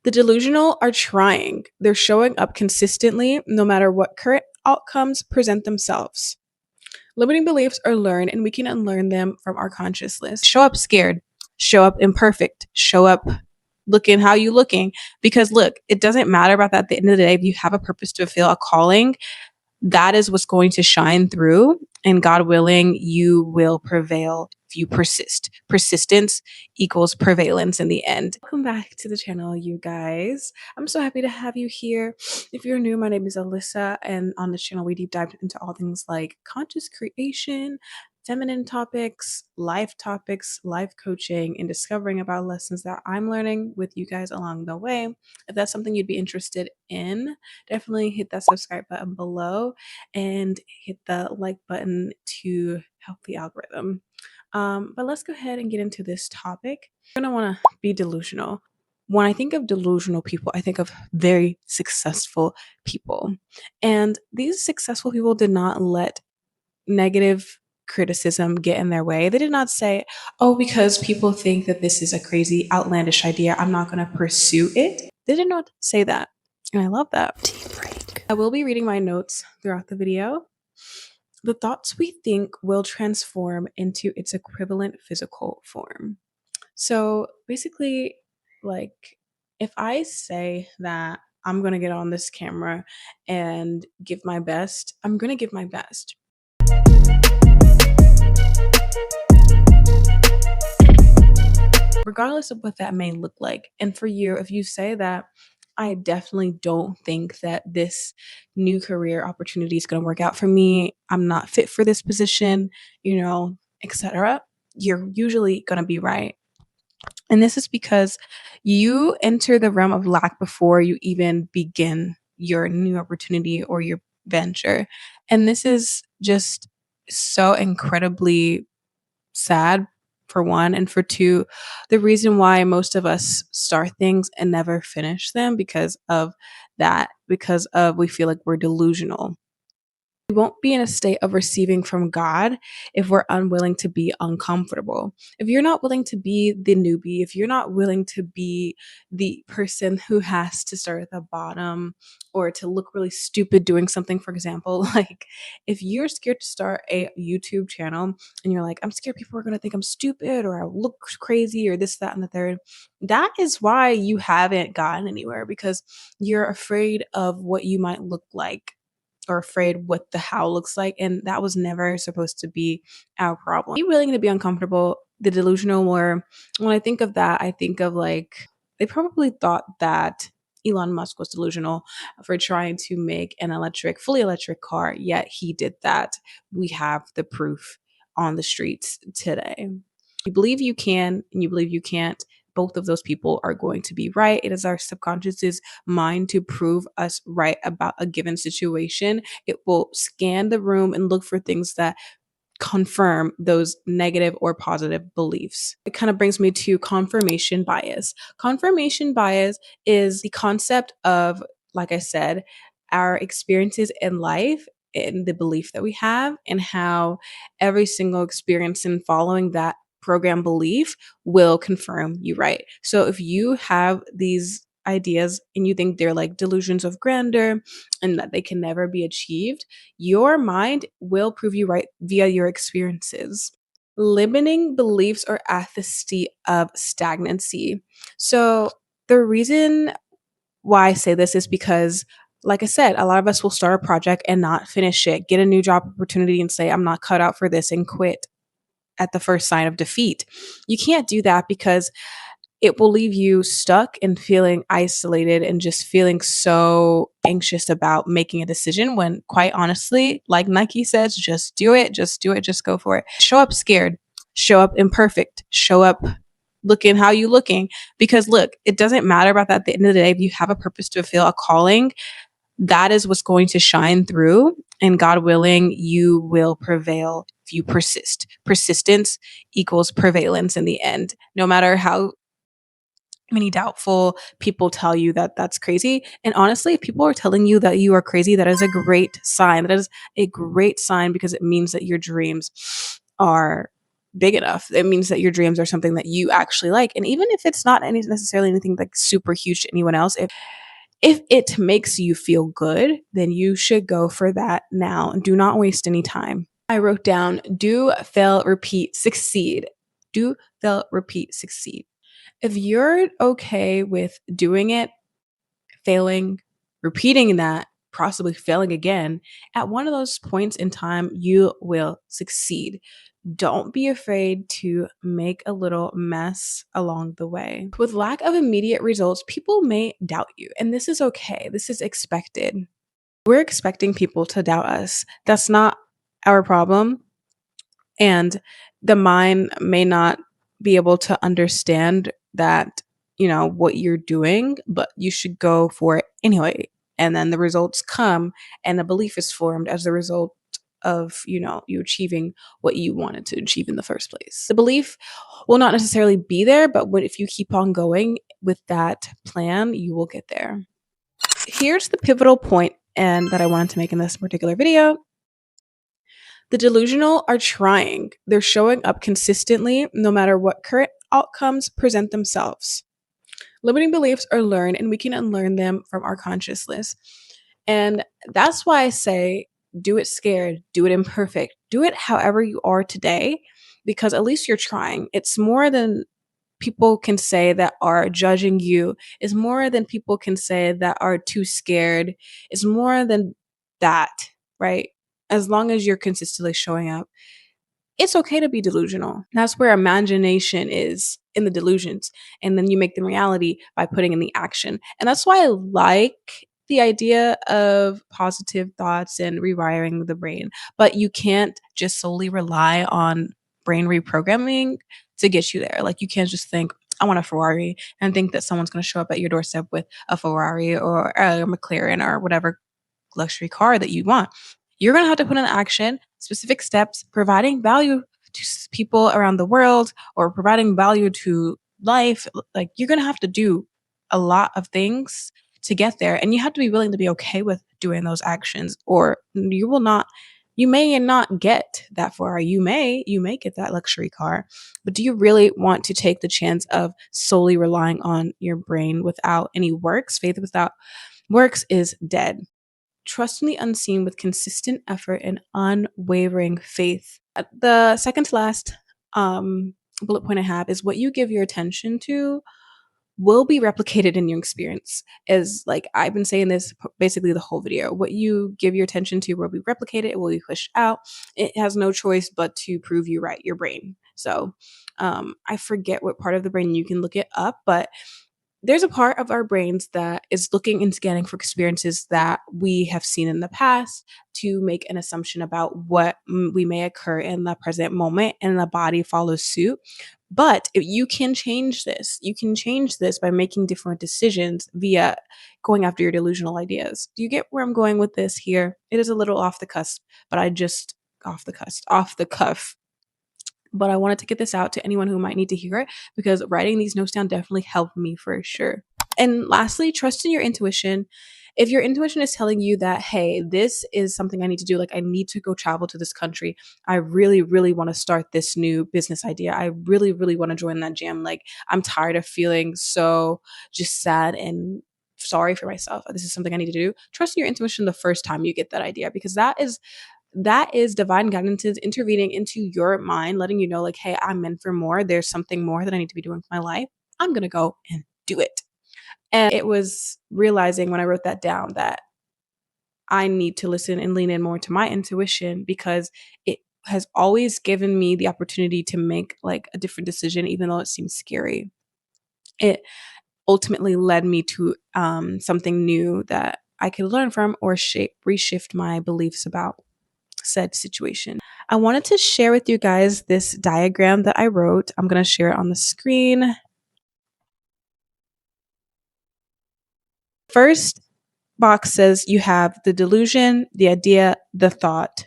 The delusional are trying. They're showing up consistently no matter what current outcomes present themselves. Limiting beliefs are learned and we can unlearn them from our conscious list. Show up scared, show up imperfect, show up looking how you looking. Because look, it doesn't matter about that at the end of the day. If you have a purpose to fulfill, a calling, that is what's going to shine through. And God willing, you will prevail if you persist. Persistence equals prevalence in the end. Welcome back to the channel, you guys. I'm so happy to have you here. If you're new, my name is Alyssa, and on this channel, we deep dive into all things like conscious creation, feminine topics, life coaching, and discovering about lessons that I'm learning with you guys along the way. If that's something you'd be interested in, definitely hit that subscribe button below and hit the like button to help the algorithm. But let's go ahead and get into this topic. You're going to want to be delusional. When I think of delusional people, I think of very successful people. And these successful people did not let negative criticism get in their way. They did not say, oh, because people think that this is a crazy, outlandish idea, I'm not going to pursue it. They did not say that. And I love that. Tea break. I will be reading my notes throughout the video. The thoughts we think will transform into its equivalent physical form. So basically, like, if I say that I'm going to get on this camera and give my best, I'm going to give my best. Regardless of what that may look like. And for you, if you say that, I definitely don't think that this new career opportunity is going to work out for me, I'm not fit for this position, etc., you're usually going to be right. And this is because you enter the realm of lack before you even begin your new opportunity or your venture. And this is just so incredibly sad, for one, and for two, the reason why most of us start things and never finish them because of we feel like we're delusional. We won't be in a state of receiving from God if we're unwilling to be uncomfortable. If you're not willing to be the newbie, if you're not willing to be the person who has to start at the bottom or to look really stupid doing something, for example, like if you're scared to start a YouTube channel and you're like, I'm scared people are going to think I'm stupid or I look crazy or this, that, and the third, that is why you haven't gotten anywhere, because you're afraid of what you might look like or afraid what the how looks like. And that was never supposed to be our problem. Be willing to be uncomfortable. The delusional were, when I think of that, I think of like, they probably thought that Elon Musk was delusional for trying to make an fully electric car, yet he did that. We have the proof on the streets today. You believe you can and you believe you can't. Both of those people are going to be right. It is our subconscious's mind to prove us right about a given situation. It will scan the room and look for things that confirm those negative or positive beliefs. It kind of brings me to confirmation bias. Confirmation bias is the concept of, like I said, our experiences in life and the belief that we have, and how every single experience in following that program belief will confirm you right. So if you have these ideas and you think they're like delusions of grandeur and that they can never be achieved, your mind will prove you right via your experiences. Limiting beliefs are at the state of stagnancy. So the reason why I say this is because, like I said, a lot of us will start a project and not finish it, get a new job opportunity and say, I'm not cut out for this, and quit at the first sign of defeat. You can't do that because it will leave you stuck and feeling isolated and just feeling so anxious about making a decision when, quite honestly, like Nike says, just do it, just go for it. Show up scared, show up imperfect, show up looking how you looking. Because look, it doesn't matter about that at the end of the day. If you have a purpose to fulfill, a calling, that is what's going to shine through. And God willing, you will prevail if you persist. Persistence equals prevalence in the end. No matter how many doubtful people tell you that that's crazy. And honestly, if people are telling you that you are crazy, that is a great sign. That is a great sign, because it means that your dreams are big enough. It means that your dreams are something that you actually like. And even if it's not necessarily anything like super huge to anyone else, if it makes you feel good, then you should go for that now and do not waste any time. I wrote down do, fail, repeat, succeed. Do, fail, repeat, succeed. If you're okay with doing it, failing, repeating that, possibly failing again, at one of those points in time, you will succeed. Don't be afraid to make a little mess along the way. With lack of immediate results, people may doubt you, and this is okay. This is expected. We're expecting people to doubt us. That's not our problem. And the mind may not be able to understand that, what you're doing, but you should go for it anyway. And then the results come and a belief is formed as a result of, you achieving what you wanted to achieve in the first place. The belief will not necessarily be there, but if you keep on going with that plan, you will get there. Here's the pivotal point and that I wanted to make in this particular video. The delusional are trying. They're showing up consistently no matter what current outcomes present themselves. Limiting beliefs are learned and we can unlearn them from our consciousness. And that's why I say do it scared, do it imperfect, do it however you are today, because at least you're trying. It's more than people can say that are judging you, it's more than people can say that are too scared, it's more than that, right? As long as you're consistently showing up, it's okay to be delusional. That's where imagination is, in the delusions. And then you make them reality by putting in the action. And that's why I like the idea of positive thoughts and rewiring the brain. But you can't just solely rely on brain reprogramming to get you there. Like, you can't just think, I want a Ferrari, and think that someone's going to show up at your doorstep with a Ferrari or a McLaren or whatever luxury car that you want. You're going to have to put in action specific steps, providing value to people around the world or providing value to life. Like, you're going to have to do a lot of things to get there. And you have to be willing to be okay with doing those actions, or you may not get that far. You may get that luxury car, but do you really want to take the chance of solely relying on your brain without any works? Faith without works is dead. Trust in the unseen with consistent effort and unwavering faith. The second to last bullet point I have is what you give your attention to will be replicated in your experience. Is like, I've been saying this basically the whole video. What you give your attention to will be replicated. It will be pushed out. It has no choice but to prove you right, your brain. So I forget what part of the brain, you can look it up, but there's a part of our brains that is looking and scanning for experiences that we have seen in the past to make an assumption about what we may occur in the present moment, and the body follows suit. But if you can change this, by making different decisions via going after your delusional ideas. Do you get where I'm going with this here? It is a little off the cusp, but off the cuff. But I wanted to get this out to anyone who might need to hear it, because writing these notes down definitely helped me for sure. And lastly, trust in your intuition. If your intuition is telling you that, hey, this is something I need to do, like I need to go travel to this country. I really, really want to start this new business idea. I really, really want to join that gym. Like, I'm tired of feeling so just sad and sorry for myself. This is something I need to do. Trust in your intuition the first time you get that idea, because that is divine guidance intervening into your mind, letting you know, like, hey, I'm meant for more. There's something more that I need to be doing with my life. I'm going to go and do it. And it was realizing when I wrote that down that I need to listen and lean in more to my intuition, because it has always given me the opportunity to make like a different decision, even though it seems scary. It ultimately led me to something new that I could learn from or reshift my beliefs about said situation. I wanted to share with you guys this diagram that I wrote. I'm going to share it on the screen. First box says you have the delusion, the idea, the thought.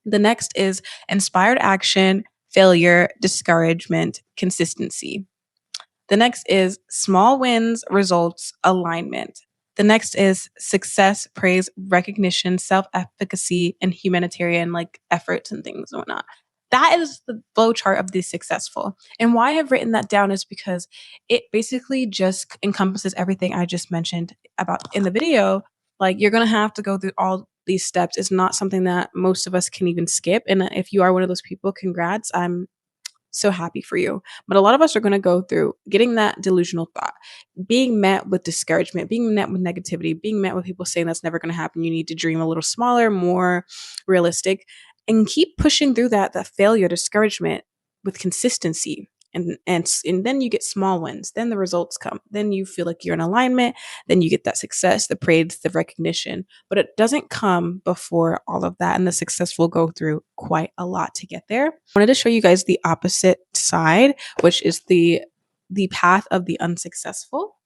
The next is inspired action, failure, discouragement, consistency. The next is small wins, results, alignment. The next is success, praise, recognition, self-efficacy, and humanitarian like efforts and things and whatnot. That is the flow chart of the successful. And why I have written that down is because it basically just encompasses everything I just mentioned about in the video. Like, you're gonna have to go through all these steps. It's not something that most of us can even skip. And if you are one of those people, congrats. I'm so happy for you. But a lot of us are going to go through getting that delusional thought, being met with discouragement, being met with negativity, being met with people saying that's never going to happen. You need to dream a little smaller, more realistic, and keep pushing through that failure, discouragement with consistency. And then you get small wins. Then the results come. Then you feel like you're in alignment. Then you get that success, the praise, the recognition. But it doesn't come before all of that. And the success will go through quite a lot to get there. I wanted to show you guys the opposite side, which is the path of the unsuccessful.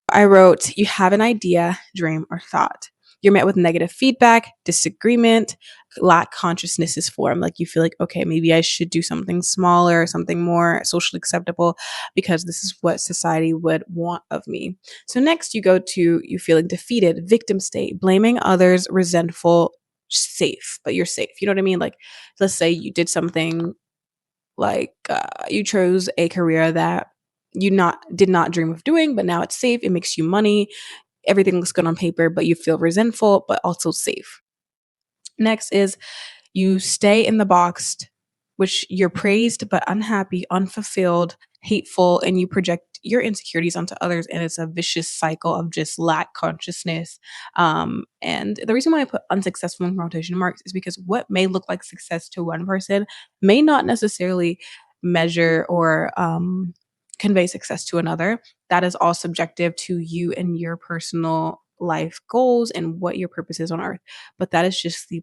I wrote, you have an idea, dream, or thought. You're met with negative feedback, disagreement, lack consciousness is formed. Like, you feel like, okay, maybe I should do something smaller, something more socially acceptable because this is what society would want of me. So next you go to you feeling defeated, victim state, blaming others, resentful, safe, but you're safe. You know what I mean? Like, let's say you did something like you chose a career that you not did not dream of doing, but now it's safe. It makes you money. Everything looks good on paper, but you feel resentful, but also safe. Next is you stay in the box, which you're praised but unhappy, unfulfilled, hateful, and you project your insecurities onto others. And it's a vicious cycle of just lack consciousness. And the reason why I put unsuccessful in quotation marks is because what may look like success to one person may not necessarily measure or convey success to another. That is all subjective to you and your personal life goals and what your purpose is on earth. But that is just the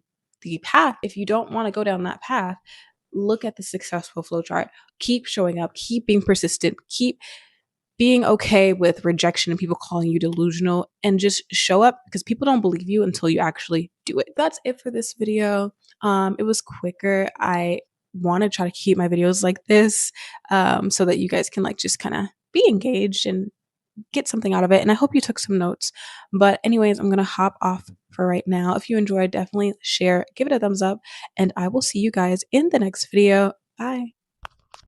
path. If you don't want to go down that path, look at the successful flow chart. Keep showing up, keep being persistent, keep being okay with rejection and people calling you delusional, and just show up because people don't believe you until you actually do it. That's it for this video. It was quicker. I want to try to keep my videos like this so that you guys can like just kind of be engaged and get something out of it. And I hope you took some notes. But anyways, I'm going to hop off for right now. If you enjoyed, definitely share, give it a thumbs up, and I will see you guys in the next video. Bye.